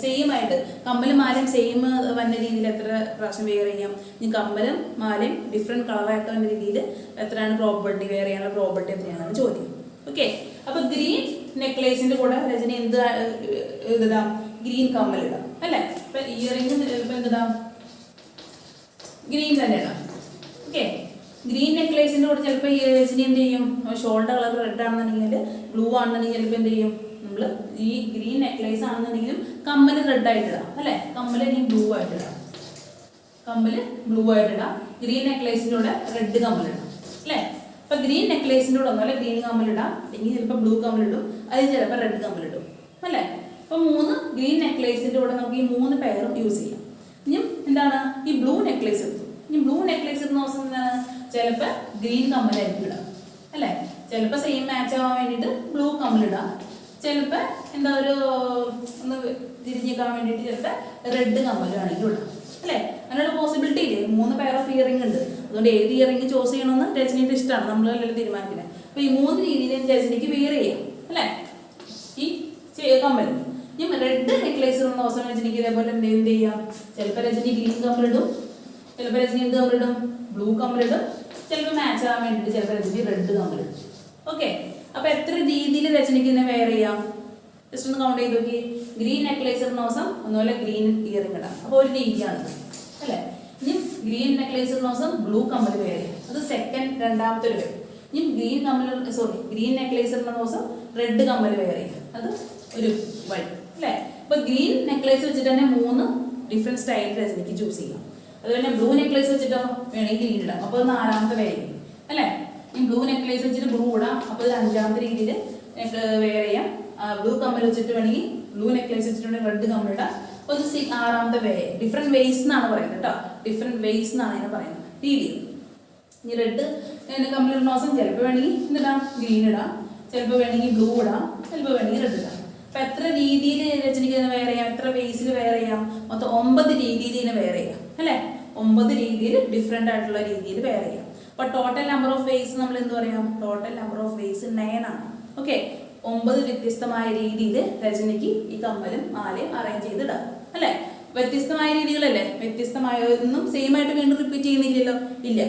സെയിം ആയിട്ട് കമ്മലും മാലയും സെയിം വന്ന രീതിയിൽ എത്ര പ്രാവശ്യം വെയർ ചെയ്യാം? ഇനി കമ്മലും മാലയും ഡിഫറെന്റ് കളറായിട്ട് വന്ന രീതിയിൽ എത്രയാണ് പ്രോബിലിറ്റി, വെയർ ചെയ്യാനുള്ള പ്രോബിലിറ്റി എത്രയാണെന്നാണ് ചോദ്യം. ഓക്കെ, അപ്പൊ ഗ്രീൻ നെക്ലേസിന്റെ കൂടെ രജനി എന്ത് ഇടാം? ഗ്രീൻ കമ്മൽ ഇടാം അല്ലെ? ഇപ്പൊ ഇയറിംഗ് ചിലപ്പോൾ എന്തിടാം? ഗ്രീൻ തന്നെ ഇടാം. ഓക്കെ, ഗ്രീൻ നെക്ലേസിന്റെ കൂടെ ചിലപ്പോൾ രജനി എന്ത് ചെയ്യും? ഷോൾഡർ കളർ റെഡ് ആണെന്നുണ്ടെങ്കിൽ, ബ്ലൂ ആണെന്നുണ്ടെങ്കിൽ ചിലപ്പോൾ എന്ത് ചെയ്യും? നമ്മൾ ഈ ഗ്രീൻ നെക്ലേസ് ആണെന്നുണ്ടെങ്കിലും കമ്മല് റെഡ് ആയിട്ട് ഇടാം അല്ലെ? കമ്മല് ഇനി ബ്ലൂ ആയിട്ട് ഇടാം. കമ്മല് ബ്ലൂ ആയിട്ട് ഇടാം. ഗ്രീൻ നെക്ലേസിന്റെ കൂടെ റെഡ് കമ്മലിടാം അല്ലെ? അപ്പൊ ഗ്രീൻ നെക്ലേസിന്റെ കൂടെ ഒന്നുമല്ല ഗ്രീൻ കമ്മലിടാം, അല്ലെങ്കിൽ ചിലപ്പോൾ ബ്ലൂ കമ്മലിടും, അതിൽ ചിലപ്പോൾ റെഡ് കമ്മലിടും അല്ലെ? അപ്പൊ 3 ഗ്രീൻ നെക്ലേസിന്റെ കൂടെ നമുക്ക് ഈ 3 പെയറും യൂസ് ചെയ്യാം. ഇനി എന്താണ്? ഈ ബ്ലൂ നെക്ലേസ് എടുത്തു. ഇനി ബ്ലൂ നെക്ലേസ് ഇടുന്ന ദിവസം എന്താണ്? ചിലപ്പോൾ ഗ്രീൻ കമ്മലായിരിക്കും ഇടാം അല്ലെ? ചിലപ്പോൾ സെയിം മാച്ച് ആവാൻ വേണ്ടിയിട്ട് ബ്ലൂ കമ്മലിടാം, ചിലപ്പോൾ എന്താ ഒരു ഒന്ന് തിരിഞ്ഞേക്കാൻ വേണ്ടിയിട്ട് ചിലപ്പോൾ റെഡ് കമ്മലാണെങ്കിൽ ഇടാം അല്ലെ? അതിനുള്ള പോസിബിലിറ്റി ഇല്ലേ? 3 പെയർ ഓഫ് ഇയറിംഗ് ഉണ്ട്. അതുകൊണ്ട് ഏത് ഇയറിംഗ് ചൂസ് ചെയ്യണമെന്ന് രജനിയുടെ ഇഷ്ടമാണ്, നമ്മളെല്ലാം തീരുമാനിക്കുന്നത്. അപ്പൊ ഈ 3 രീതിയിൽ രജനിക്ക് വെയർ ചെയ്യാം അല്ലെ? ഈ കമ്മൽ. ഇനി റെഡ് നെക്ലേസ് ഇടുന്ന ദിവസം രജനിക്ക് ഇതേപോലെ എന്ത് ചെയ്യാം? ചിലപ്പോൾ രജനി ഗ്രീൻ കമ്മലിടും, ചിലപ്പോൾ രജനി എന്ത് കമ്മലിടും? ബ്ലൂ കമ്മലിടും, ചിലപ്പോൾ മാച്ച് ആവാൻ വേണ്ടിയിട്ട് ചിലപ്പോൾ രജനി റെഡ് കമ്മലിടും. ഓക്കെ, അപ്പൊ എത്ര രീതിയിൽ രജനിക്ക് ഇതിനെ വെയർ ചെയ്യാം? ജസ്റ്റ് ഒന്ന് കൗണ്ട് ചെയ്ത് നോക്കി. ഗ്രീൻ നെക്ലേസ് ഇടുന്ന ദിവസം ഒന്നുപോലെ ഗ്രീൻ ഇയറിംഗ് ഇടാം, അപ്പോൾ ഒരു രീതിയാണ് അല്ലെ? ഇനി ഗ്രീൻ നെക്ലേസ് ഇടുന്ന ദിവസം ബ്ലൂ കമ്മൽ വെയർ ചെയ്യാം, അത് രണ്ടാമത്തെ ഒരു വേ. ഇനി ഗ്രീൻ നെക്ലേസ് ഇടുന്ന ദിവസം റെഡ് കമ്മൽ വെയർ ചെയ്യാം, അത് ഒരു വഴി അല്ലെ? അപ്പൊ ഗ്രീൻ നെക്ലേസ് വെച്ചിട്ട് തന്നെ 3 ഡിഫറെന്റ് സ്റ്റൈൽ രജനിക്ക് ചൂസ് ചെയ്യാം. അതുപോലെ ബ്ലൂ നെക്ലേസ് വെച്ചിട്ടോ വേണമെങ്കിൽ ഗ്രീൻ ഇടാം, അപ്പോൾ 4ാമത്തെ വേ അല്ലെ? ഈ ബ്ലൂ നെക്ലേസ് വെച്ചിട്ട് ബ്ലൂ ഇടാം, അപ്പോൾ ഇത് 5ാമത്തെ രീതിയിൽ വെയർ ചെയ്യാം. ബ്ലൂ കമ്മൽ വെച്ചിട്ട് വേണമെങ്കിൽ ബ്ലൂ നെക്ലേസ് വെച്ചിട്ടുണ്ടെങ്കിൽ റെഡ് കമ്മൽ ഇടാം, അപ്പോൾ ഇത് 6ാമത്തെ വേ. ഡിഫറെന്റ് വേസ് എന്നാണ് പറയുന്നത് കേട്ടോ, ഡിഫറെന്റ് വേസ് എന്നാണ് അതിനെ പറയുന്നത് രീതി. ഇനി റെഡ് കമ്മൽ ഇടുന്ന ദിവസം ചിലപ്പോൾ വേണമെങ്കിൽ എന്തിടാം? ഗ്രീൻ ഇടാം, ചിലപ്പോൾ വേണമെങ്കിൽ ബ്ലൂ ഇടാം, ചിലപ്പോൾ വേണമെങ്കിൽ റെഡ് ഇടാം. അപ്പൊ എത്ര രീതിയിൽ രജനിക്ക് ഇതിനെ വെയർ ചെയ്യാം? എത്ര വേസിൽ വെയർ ചെയ്യാം? മൊത്തം 9 രീതിയിൽ ഇതിനെ വെയർ ചെയ്യാം അല്ലെ? 9 രീതിയിൽ ഡിഫറെന്റ് ആയിട്ടുള്ള രീതിയിൽ വെയർ ചെയ്യാം. അപ്പൊ ടോട്ടൽ നമ്പർ ഓഫ് വേസ് നമ്മൾ എന്ത് പറയാം? ടോട്ടൽ നമ്പർ ഓഫ് വേസ് 9 ആണ്. ഓക്കെ, 9 വ്യത്യസ്തമായ രീതിയിൽ രജനിക്ക് ഈ കമ്മലും മാലയും അറേഞ്ച് ചെയ്തിടാം അല്ലെ? വ്യത്യസ്തമായ രീതികളല്ലേ? വ്യത്യസ്തമായ ഒന്നും സെയിം ആയിട്ട് വീണ്ടും റിപ്പീറ്റ് ചെയ്യുന്നില്ലല്ലോ, ഇല്ല.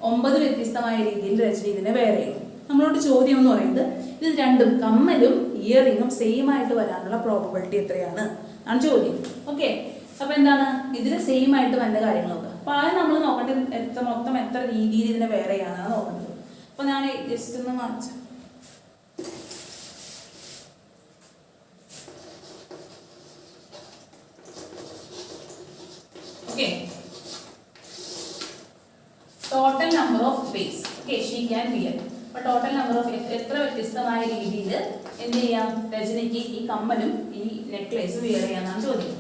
9 വ്യത്യസ്തമായ രീതിയിൽ രജനി ഇതിനെ വെയർ ചെയ്യും. നമ്മളോട് ചോദ്യം എന്ന് പറയുന്നത് ഇത് രണ്ടും കമ്മലും ഇയറിങ്ങും സെയിം ആയിട്ട് വരാനുള്ള പ്രോബബിലിറ്റി എത്രയാണ് ആണ് ചോദ്യം. ഓക്കെ, അപ്പൊ എന്താണ് ഇതിൽ സെയിം ആയിട്ട് വന്ന കാര്യങ്ങളൊക്കെ. അപ്പൊ ആദ്യം നമ്മൾ നോക്കേണ്ടത് മൊത്തം എത്ര രീതിയിൽ ഇതിനെ വെയർ ചെയ്യാനാണ് നോക്കേണ്ടത്. അപ്പൊ ഞാൻ ജസ്റ്റ് ഒന്ന് കാണിച്ചു. Okay, total number of ways she can wear. അപ്പൊ ടോട്ടൽ നമ്പർ ഓഫ് എത്ര വ്യത്യസ്തമായ രീതിയിൽ എന്ത് ചെയ്യാം രജനിക്ക് ഈ കമ്മലും ഈ നെക്ലേസും വിയർ ചെയ്യാന്നാണ് ചോദ്യം.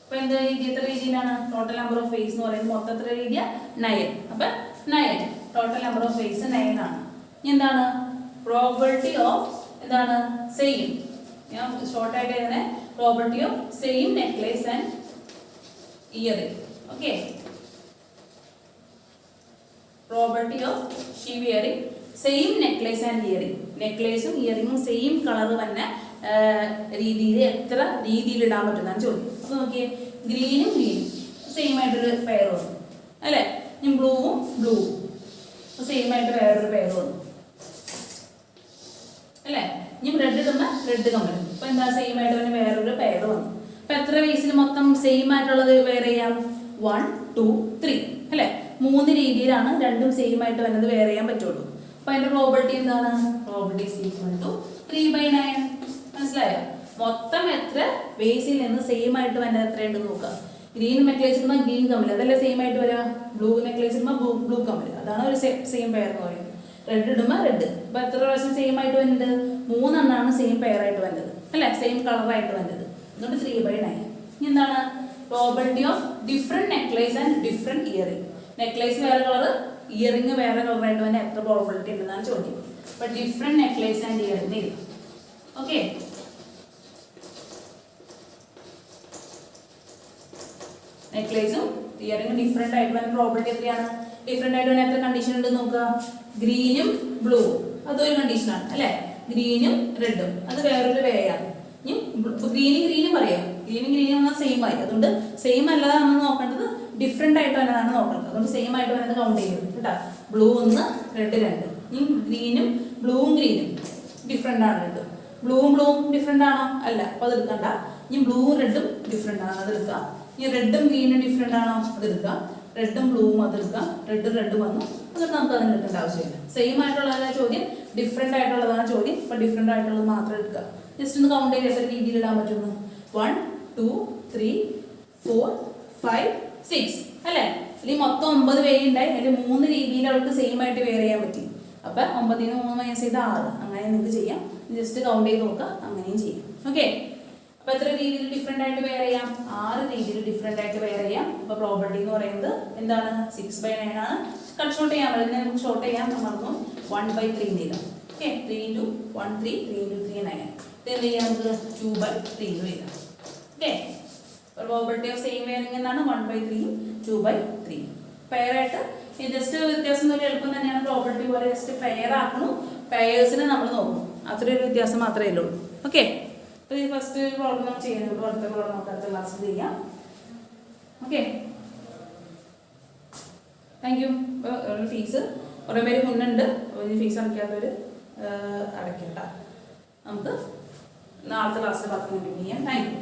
അപ്പൊ എന്ത് രീതി, എത്ര രീതിയിലാണ്? ടോട്ടൽ നമ്പർ ഓഫ് വേസ് എന്ന് പറയുന്നത് മൊത്തം എത്ര രീതിയാ? 9. അപ്പൊ 9 ടോട്ടൽ നമ്പർ ഓഫ് വേസ് 9 ആണ്. ഇനി എന്താണ്? പ്രോബിലിറ്റി ഓഫ് എന്താണ്? സെയിം. ഞാൻ ഷോർട്ട് ആയിട്ട് എഴുതുന്നത് probability of same necklace and earring. Okay, probability of she wearing same necklace and earring. നെക്ലേസും ഇയറിംഗും സെയിം കളർ തന്നെ രീതിയിൽ എത്ര രീതിയിൽ ഇടാൻ പറ്റുന്നതാണ് ചോദ്യം. അപ്പൊ നോക്കിയേ, ഗ്രീനും സെയിം ആയിട്ടൊരു പെയർ വന്നു അല്ലെ? ഇനി ബ്ലൂവും സെയിം ആയിട്ട് വേറൊരു പെയർ വന്നു അല്ലെ? ഇനി റെഡ് ഇടുന്ന റെഡ് കമ്മൽ, അപ്പൊ എന്താ സെയിം ആയിട്ട് തന്നെ വേറൊരു പെയർ വന്നു. അപ്പൊ എത്ര വേസിൽ മൊത്തം സെയിം ആയിട്ടുള്ളത് വെയർ ചെയ്യാം? 1, 2, 3 അല്ലെ? 3 രീതിയിലാണ് രണ്ടും സെയിം ആയിട്ട് വന്നത് വെയർ ചെയ്യാൻ പറ്റുള്ളൂ. അപ്പൊ അതിന്റെ പ്രോബിലിറ്റി എന്താണ്? പ്രോബിലിറ്റി = 3/9. മനസ്സിലായോ? മൊത്തം എത്ര വേസിൽ നിന്ന് സെയിം ആയിട്ട് വന്നത് എത്രയുണ്ടെന്ന് നോക്കാം. ഗ്രീൻ നെക്ലേസ് ഇടുമ്പോൾ ഗ്രീൻ കമ്മൽ, അതല്ലേ സെയിം ആയിട്ട് വരാം. ബ്ലൂ നെക്ലേസ് ഇടുമ്പോൾ ബ്ലൂ കമ്മൽ, അതാണ് ഒരു സെയിം പെയർ എന്ന് പറയുന്നത്. റെഡ് ഇടുമ്പോൾ റെഡ്. അപ്പോൾ എത്ര പ്രാവശ്യം സെയിം ആയിട്ട് വരുന്നത്? 3 എണ്ണമാണ് സെയിം പെയർ ആയിട്ട് വന്നത്, അല്ലേ? സെയിം കളറായിട്ട് വന്നത്. അതുകൊണ്ട് 3/9. ഇനി എന്താണ്? Probability of different necklace and different earring. Necklace വേറെ കളർ, ഇയറിംഗ് വേറെ കളറായിട്ട് തന്നെ എത്ര പ്രോബിലിറ്റി ഉണ്ടെന്നാണ് ചോദ്യം. അപ്പോൾ ഡിഫറെൻറ്റ് നെക്ലേസ് ആൻഡ് ഇയറിംഗ് ഇല്ല. ഓക്കെ, നെക്ലേസും ഇയറിംഗും ഡിഫറെൻ്റ് ആയിട്ട് വരുന്ന പ്രോബിലിറ്റി എത്രയാണ്? ഡിഫറെൻ്റ് ആയിട്ട് വരുന്ന എത്ര കണ്ടീഷൻ ഉണ്ട് നോക്കുക. ഗ്രീനും ബ്ലൂവും അതൊരു കണ്ടീഷനാണ്, അല്ലേ? ഗ്രീനും റെഡും അത് വേറൊരു വേയാണ്. ഇനി ഗ്രീനും പറയാം, ഗ്രീനും സെയിം ആയി. അതുകൊണ്ട് സെയിം അല്ലാതെ നമ്മൾ നോക്കേണ്ടത് ഡിഫറെൻ്റ് ആയിട്ട് വന്നതാണ് നോക്കേണ്ടത്. അതുകൊണ്ട് സെയിം ആയിട്ട് വരുന്നത് കൗണ്ട് ചെയ്യുന്നത് കേട്ടോ. Blue 1, red 2. ഇനി ഗ്രീനും ബ്ലൂവും ഡിഫറെൻ്റ് ആണ്. റെഡും ബ്ലൂവും ഡിഫറെൻ്റ് ആണോ? അല്ല, അപ്പോൾ അത് എടുക്കണ്ട. ഇനി ബ്ലൂവും റെഡും ഡിഫറെൻ്റ് ആണ്, അത് എടുക്കാം. ഇനി റെഡും ഗ്രീനും ഡിഫറെൻ്റ് ആണോ? അത് എടുക്കാം. റെഡും ബ്ലൂവും അത് എടുക്കാം. റെഡ് വന്നു, എന്നിട്ട് നമുക്ക് അതിന് എടുക്കേണ്ട ആവശ്യമില്ല. സെയിം ആയിട്ടുള്ളതാണ് ചോദ്യം, ഡിഫറെൻ്റ് ആയിട്ടുള്ളതാണ് ചോദ്യം. അപ്പോൾ ഡിഫറെൻ്റ് ആയിട്ടുള്ളത് മാത്രം എടുക്കുക. ജസ്റ്റ് ഒന്ന് കൗണ്ട് ചെയ്ത് എത്ര രീതിയിൽ ഇടാൻ പറ്റുന്നു? 1, 2, 3, 4, 5, 6, അല്ലേ? അല്ലെങ്കിൽ മൊത്തം 9 വേ ഉണ്ടായി. അതിൽ 3 രീതിയിൽ അവർക്ക് സെയിം ആയിട്ട് വെയർ ചെയ്യാൻ പറ്റി. അപ്പം 9-ന് 3 - 6, അങ്ങനെ നിങ്ങൾക്ക് ചെയ്യാം. ജസ്റ്റ് കൗണ്ട് ചെയ്ത് നോക്കുക, അങ്ങനെയും ചെയ്യാം. ഓക്കെ, അപ്പോൾ എത്ര രീതിയിൽ ഡിഫറെൻ്റ് ആയിട്ട് വെയർ ചെയ്യാം? 6 രീതിയിൽ ഡിഫറെൻ്റ് ആയിട്ട് വെയർ ചെയ്യാം. അപ്പോൾ പ്രോബിലിറ്റി എന്ന് പറയുന്നത് എന്താണ്? 6/9 ആണ്. കട്ട് ഷോർട്ട് ചെയ്യാൻ പറ്റും, നമുക്ക് ഷോർട്ട് ചെയ്യാൻ മറന്നു. 1/3 എഴുതാം. ഓക്കെ, 3 × 1 3, 3 × 3 9. ഇത് എന്ത് ചെയ്യാം? നമുക്ക് 2/3 എഴുതാം. Okay, probability of same wearing എന്നാണ് 1/3 2/3. പെയറായിട്ട് ജസ്റ്റ് വ്യത്യാസം ഒരു എളുപ്പം തന്നെയാണ്. പ്രോബിലിറ്റി പോലെ ജസ്റ്റ് പെയർ ആക്കണം, പെയേഴ്സിനെ നമ്മൾ നോക്കും. അത്രയൊരു വ്യത്യാസം മാത്രമേ ഉള്ളൂ. ഓക്കെ, അപ്പോൾ ഈ ഫസ്റ്റ് പ്രോബ്ലം നമ്മൾ ചെയ്യുന്നുള്ളൂ. അടുത്ത പ്രോബ്ലം നമുക്ക് അടുത്ത ക്ലാസ്സിൽ ചെയ്യാം. Okay, thank you. അപ്പോൾ ഫീസ് കുറേ പേര് മുന്നുണ്ട്. അപ്പോൾ ഈ ഫീസ് അടയ്ക്കാത്തവർ അടയ്ക്കണ്ട. നമുക്ക് നാളത്തെ ക്ലാസ്സിൽ 10 മിനിറ്റ് ചെയ്യാം. Thank you.